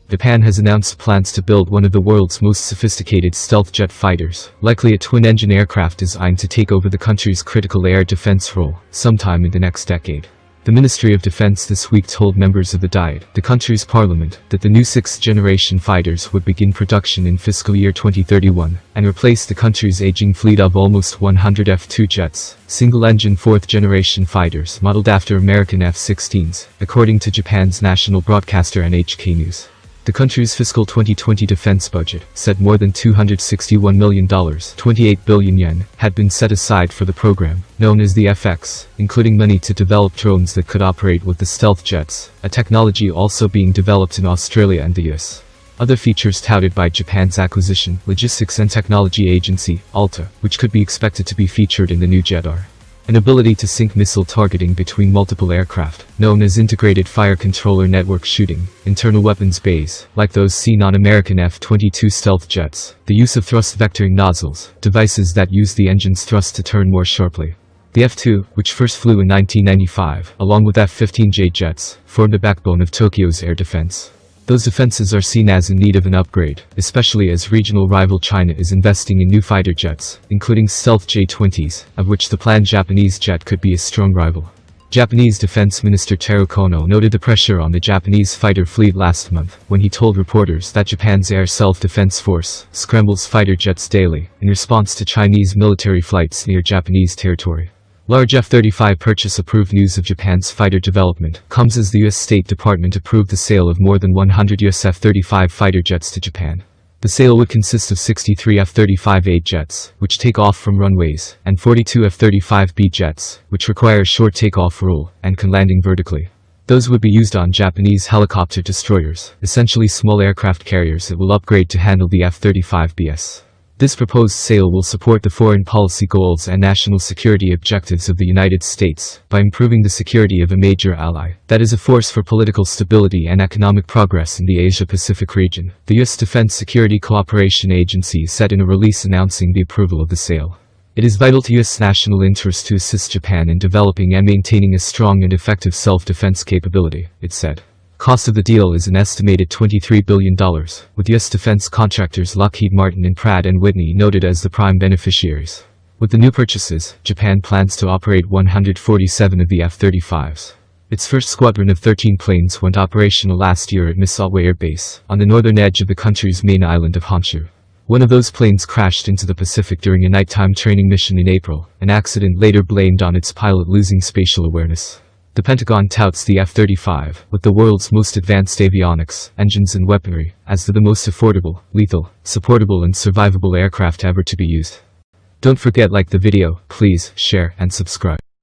Japan has announced plans to build one of the world's most sophisticated stealth jet fighters, likely a twin-engine aircraft designed to take over the country's critical air defense role sometime in the next decade. The Ministry of Defense this week told members of the Diet, the country's parliament, that the new sixth-generation fighters would begin production in fiscal year 2031 and replace the country's aging fleet of almost 100 F-2 jets, single-engine fourth-generation fighters modeled after American F-16s, according to Japan's national broadcaster NHK News. The country's fiscal 2020 defense budget said more than $261 million, 28 billion yen, had been set aside for the program, known as the FX, including money to develop drones that could operate with the stealth jets, a technology also being developed in Australia and the US. Other features touted by Japan's Acquisition, Logistics and Technology Agency, ALTA, which could be expected to be featured in the new jet are an ability to sync missile targeting between multiple aircraft, known as Integrated Fire Controller Network shooting, internal weapons bays, like those seen on American F-22 stealth jets, the use of thrust vectoring nozzles, devices that use the engine's thrust to turn more sharply. The F-2, which first flew in 1995, along with F-15J jets, formed the backbone of Tokyo's air defense. Those defenses are seen as in need of an upgrade, especially as regional rival China is investing in new fighter jets, including stealth J-20s, of which the planned Japanese jet could be a strong rival. Japanese Defense Minister Taro Kono noted the pressure on the Japanese fighter fleet last month, when he told reporters that Japan's Air Self-Defense Force scrambles fighter jets daily, in response to Chinese military flights near Japanese territory. Large F-35 purchase approved. News of Japan's fighter development comes as the U.S. State Department approved the sale of more than 100 U.S. F-35 fighter jets to Japan. The sale would consist of 63 F-35A jets, which take off from runways, and 42 F-35B jets, which require a short takeoff rule and can landing vertically. Those would be used on Japanese helicopter destroyers, essentially small aircraft carriers that will upgrade to handle the F-35Bs. This proposed sale will support the foreign policy goals and national security objectives of the United States by improving the security of a major ally that is a force for political stability and economic progress in the Asia-Pacific region, the U.S. Defense Security Cooperation Agency said in a release announcing the approval of the sale. It is vital to U.S. national interest to assist Japan in developing and maintaining a strong and effective self-defense capability, it said. Cost of the deal is an estimated $23 billion, with U.S. defense contractors Lockheed Martin and Pratt & Whitney noted as the prime beneficiaries. With the new purchases, Japan plans to operate 147 of the F-35s. Its first squadron of 13 planes went operational last year at Misawa Air Base, on the northern edge of the country's main island of Honshu. One of those planes crashed into the Pacific during a nighttime training mission in April, an accident later blamed on its pilot losing spatial awareness. The Pentagon touts the F-35, with the world's most advanced avionics, engines and weaponry, as the most affordable, lethal, supportable and survivable aircraft ever to be used. Don't forget like the video, please, share and subscribe.